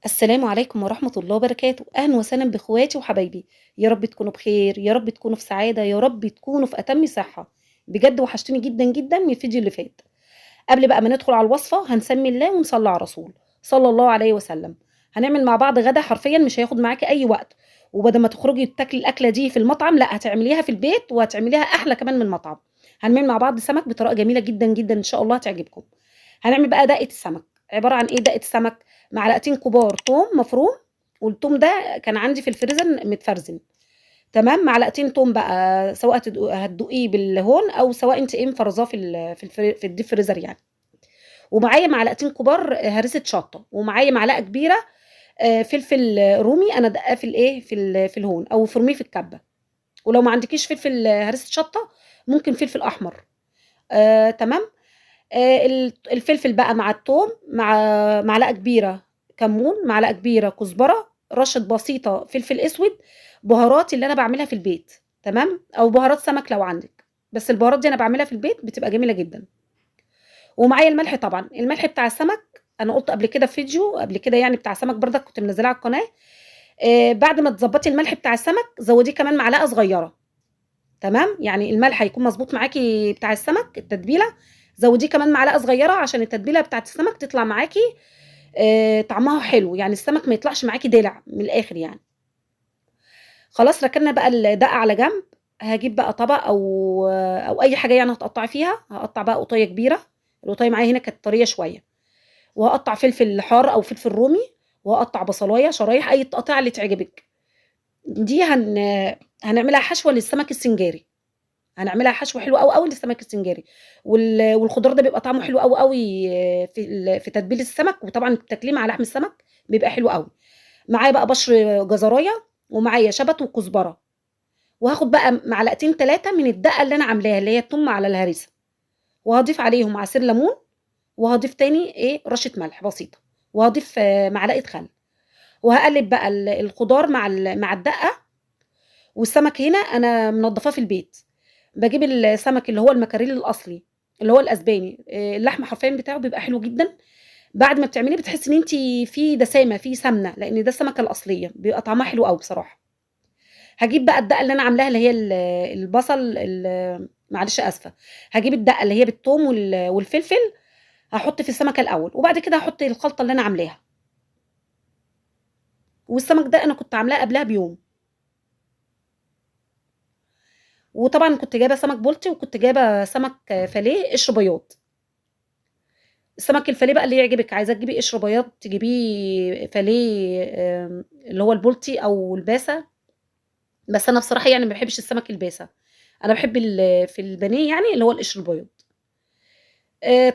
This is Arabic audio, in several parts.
السلام عليكم ورحمة الله وبركاته، أهلًا وسهلًا بإخواتي وحبايبي، يا رب تكونوا بخير، يا رب تكونوا في سعادة، يا رب تكونوا في أتم صحة، بجد وحشتوني جدًا، جدًا من الفيديو اللي فات. قبل بقى ما ندخل على الوصفة هنسمي الله ونصلي على الرسول صلى الله عليه وسلم. هنعمل مع بعض غدا حرفيًا مش هياخد معاكِ أي وقت، وبدل ما تخرجي تاكلي الأكلة دي في المطعم لأ، هتعمليها في البيت وهتعمليها أحلى كمان من المطعم. هنعمل مع بعض سمك بطريقة جميلة جدًا، جدًا إن شاء الله هتعجبكم. هنعمل بقى دقة السمك، عبارة عن إيه دقة السمك؟ معلقتين كبار توم مفروم، والتوم ده كان عندي في الفريزر متفرزن، تمام، معلقتين توم بقى سواء هتدوقيه بالهون أو سواء أنتِ إيه مفرزاه في الdeep freezer يعني، ومعايا معلقتين كبار هريسة شطة، ومعايا معلقة كبيرة فلفل رومي أنا دقاه في الإيه في الهون أو افرميه في الكبة، ولو ما عندكيش فلفل هريسة شطة ممكن فلفل أحمر تمام. الفلفل بقى مع التوم، مع معلقة كبيرة كمون، معلقة كبيرة كزبرة، رشة بسيطة فلفل أسود، بهاراتي اللي أنا باعملها في البيت، تمام، أو بهارات سمك لو عندِك، بس البهارات دي أنا باعملها في البيت بتبقى جميلة جدًا، ومعايا الملح طبعًا، الملح بتاع السمك أنا قُلت قبل كده في فيديو قبل كده يعني بتاع سمك برضك كنت منزّلاه على القناة، بعد ما تضبّطي الملح بتاع السمك زوّديه كمان معلقة صغيرة. تمام، يعني الملح هيكون مضبوط معاكِ بتاع السمك التتبيلة، زوّديه كمان معلقة صغيرة عشان التتبيلة بتاعة السمك تطلع معاكِ طعمها حلو، يعني السمك ما يطلعش معاكِ دلع من الآخر يعني. خلاص ركننا بقى الدقة على جنب، هاجيب بقى طبق أو أي حاجة يعني هتقطّعي فيها، هاقطّع بقى قطاية كبيرة، القطاية معايا هنا كانت طرية شوية، وهاقطّع فلفل حار أو فلفل رومي، وهاقطّع بصلاية شرايح أي التقطيعة اللي تعجبِك. دي هنعملها حشوة للسمك السنجاري. هنعملها حشو حلو أوي، أوي للسمك السنجاري، والخضار ده بيبقى طعمه حلو أوي، أوي في تتبيل السمك، وطبعًا بتاكليه مع لحم السمك بيبقى حلو أوي. معايا بقى بشر جزراية، ومعايا شبت وكزبرة، وهاخد بقى معلقتين 3 من الدقة اللي أنا عاملاها، اللي هي التوم على الهريسة، وهاضيف عليهم عصير ليمون، وهاضيف تاني إيه رشة ملح بسيطة، وهاضيف معلقة خل، وهاقلب بقى الخضار مع الدقة، والسمك هنا أنا منضفاه في البيت. باجيب السمك اللي هو المكاريل الأصلي، اللي هو الأسباني، اللحم حرفيًا بتاعه بيبقى حلو جدًا، بعد ما بتعمليه بتحسي إن أنتِ في دسامة، في سمنة، لإن ده السمكة الأصلية، بيبقى طعمها حلو أوي بصراحة. هاجيب بقى الدقة اللي أنا عاملاها اللي هي البصل معلش آسفة، هاجيب الدقة اللي هي بالتوم والفلفل، هاحط في السمكة الأول، وبعد كده هاحط الخلطة اللي أنا عاملاها، والسمك ده أنا كنت عاملاه قبلها بيوم، وطبعًا كنت جايبة سمك بلطي وكنت جايبة سمك فيليه قشر بياض. السمك الفيليه بقى اللي يعجبِك، عايزاه تجيبي قشر بياض تجيبيه فيليه اللي هو البلطي أو الباسة، بس أنا بصراحة يعني ما باحبش السمك الباسة، أنا باحب في البانيه يعني اللي هو القشر البياض.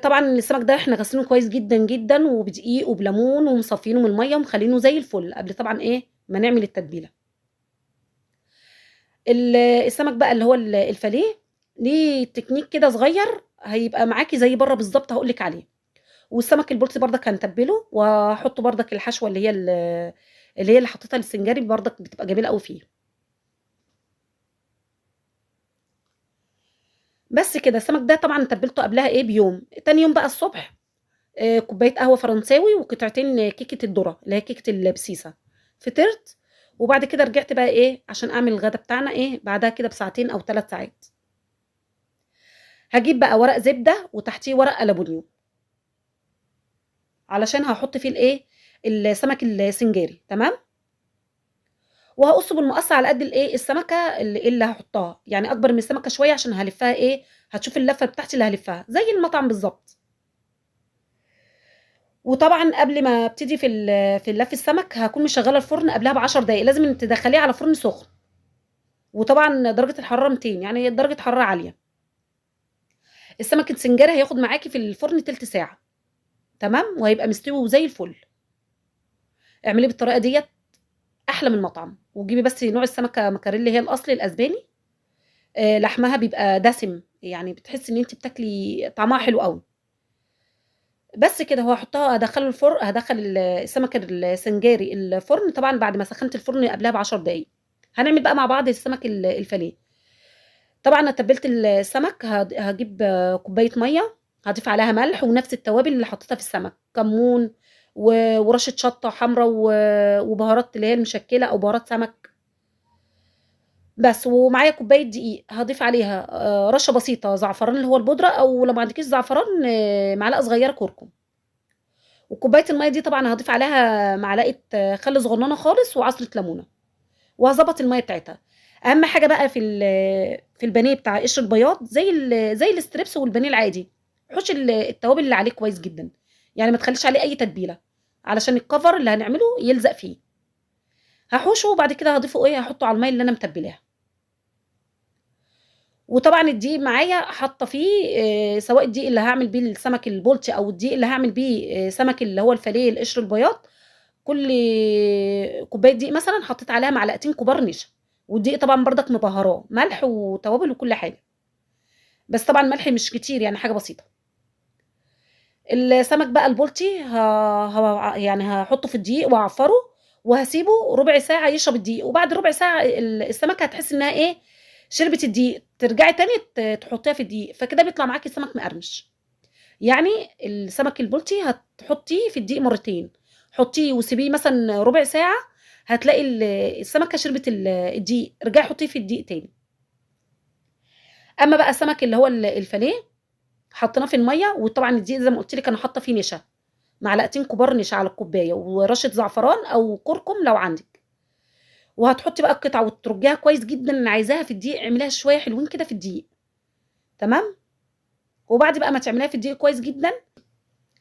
طبعًا السمك ده إحنا غاسلينه كويس جدًا، جدًا وبدقيق وبليمون ومصفيينه من المَيّة ومخلّينه زي الفل قبل طبعًا إيه، ما نعمل التتبيلة. السمك بقى اللي هو الفيليه ليه تكنيك كده صغير هيبقى معاكِ زي برّه بالضبط هاقول لِك عليه. والسمك البلطي برضك هنتبّله، وهاحط برضك الحشوة اللي حطيتها للسنجاري برضك بتبقى جميلة أوي فيه. بس كده، السمك ده طبعًا تبّلته قبلها إيه، بيوم. تاني يوم بقى الصبح كوباية قهوة فرنساوي وقطعتين كيكة الذرة، اللي هي كيكة البسيسة. فطرت، وبعد كده رجعت بقى إيه، عشان أعمل الغدا بتاعنا إيه، بعدها كده بساعتين أو 3 ساعات. هاجيب بقى ورق زبدة وتحتيه ورق ألمونيوم، علشان هاحط فيه الإيه، السمك السنجاري، تمام؟ وهاقصه بالمقص على قد الإيه، السمكة اللي هاحطها، يعني أكبر من السمكة شوية عشان هالفّها إيه، هتشوفي اللفة بتاعتي اللي هالفّها، زي المطعم بالضبط. وطبعًا قبل ما ابتدي في لَف السمك هاكون مشغّلة الفرن قبلها ب10 دقايق، لازم تدخّليه على فرن سخن، وطبعًا درجة الحرارة 200 يعني درجة حرارة عالية. السمك السنجاري هياخد معاكِ في الفرن تِلت ساعة، تمام، وهيبقى مستوي وزي الفل. اعمليه بالطريقة ديّة أحلى من المطعم، وجيبي بس نوع السمكة مكاريلي اللي هي الأصلي الأسباني، لحمها بيبقى دسم، يعني بتحسّي إن أنتِ بتاكلي طعمها حلو أوي. بس كده هادخّله هادخّل السمك السنجاري الفرن طبعًا بعد ما سخّنت الفرن قبلها ب10 دقايق. هنعمل بقى مع بعض السمك الفيليه. طبعًا أنا تبّلت السمك هاجيب كوباية مَيّة، هاضيف عليها ملح ونفس التوابل اللي حطيتها في السمك، كمون ورشه شطه حمراء وبهارات اللي هي المشكله او بهارات سمك بس. ومعايا كوبايه دقيق هضيف عليها رشه بسيطه زعفران اللي هو البودره، او لو ما عندكيش زعفران معلقه صغيره كركم. وكوبايه الميه دي طبعا هضيف عليها معلقه خل صغننه خالص وعصره ليمونه، وهظبط الميه بتاعتها. اهم حاجه بقى في البانيه بتاع قشر البياض زي الاستريبس والبانيه العادي، حوش التوابل اللي عليه كويس جدا، يعني ما تخليش عليه اي تتبيله علشان الكفر اللي هنعمله يلزق فيه. هحوشه وبعد كده هضيفه هحطه على الميه اللي انا متبلاها. وطبعا الدقيق معايا حاطه فيه سواء الدقيق اللي هعمل بيه السمك البلطي او الدقيق اللي هعمل بيه سمك اللي هو الفيليه القشر البياض. كل كوبايه دقيق مثلا حطيت عليها معلقتين كبار نشا، والدقيق طبعا بردك مبهراه ملح وتوابل وكل حاجه، بس طبعا ملح مش كتير يعني حاجه بسيطه. السمك بقى البلطي يعني هحطه في الدقيق واعفره، وهسيبه ربع ساعه يشرب الدقيق، وبعد ربع ساعه السمكه هتحس انها شربت الدقيق، ترجعي تاني تحطيها في الدقيق، فكده بيطلع معاكي سمك مقرمش. يعني السمك البلطي هتحطيه في الدقيق مرتين، حطيه وسيبيه مثلا ربع ساعه، هتلاقي السمكه شربت الدقيق، ارجعي حطيه في الدقيق تاني. اما بقى السمك اللي هو الفيليه حطيناه في الميه، وطبعا الدقيق زي ما قلت لك انا حاطه فيه نشا، معلقتين كبار نشا على الكوبايه، ورشه زعفران او كركم لو عندك. وهتحطي بقى القطعه وترجيها كويس جدا، انا عايزاها في الدقيق اعمليها شويه حلوين كده في الدقيق. تمام. وبعد بقى ما تعمليها في الدقيق كويس جدا،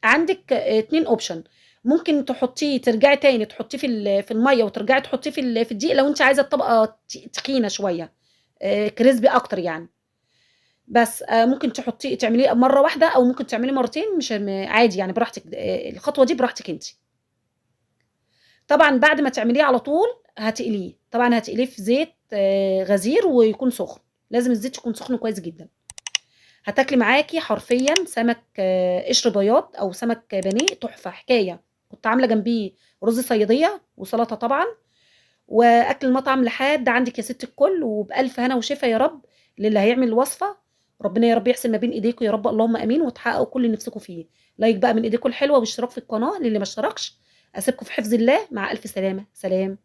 عندك اتنين اوبشن. ممكن تحطيه ترجعي تاني تحطيه في الميه، وترجعي تحطيه في الدقيق لو انت عايزه الطبقه تخينه شويه، كريسبي اكتر يعني. بس ممكن تحطيه تعمليه مره واحده، او ممكن تعمليه مرتين، مش عادي يعني براحتك، الخطوه دي براحتك انت. طبعا بعد ما تعمليه على طول هتقليه، طبعا هتقليه في زيت غزير ويكون سخن، لازم الزيت يكون سخن كويس جدا. هتاكلي معاكي حرفيا سمك قشر بياض او سمك بانيه تحفه حكايه. كنت عامله جنبيه رز صياديه وسلطه طبعا، واكل المطعم لحد عندك يا ست الكل، وبالف هنا وشفا يا رب للي هيعمل الوصفه. ربنا يا رب يحسن ما بين ايديكم يا رب، اللهم امين، وتحققوا كل اللي نفسكم فيه. لايك بقى من ايديكم الحلوه، واشتراك في القناه للي ما اشتركش. اسيبكم في حفظ الله، مع الف سلامه، سلام.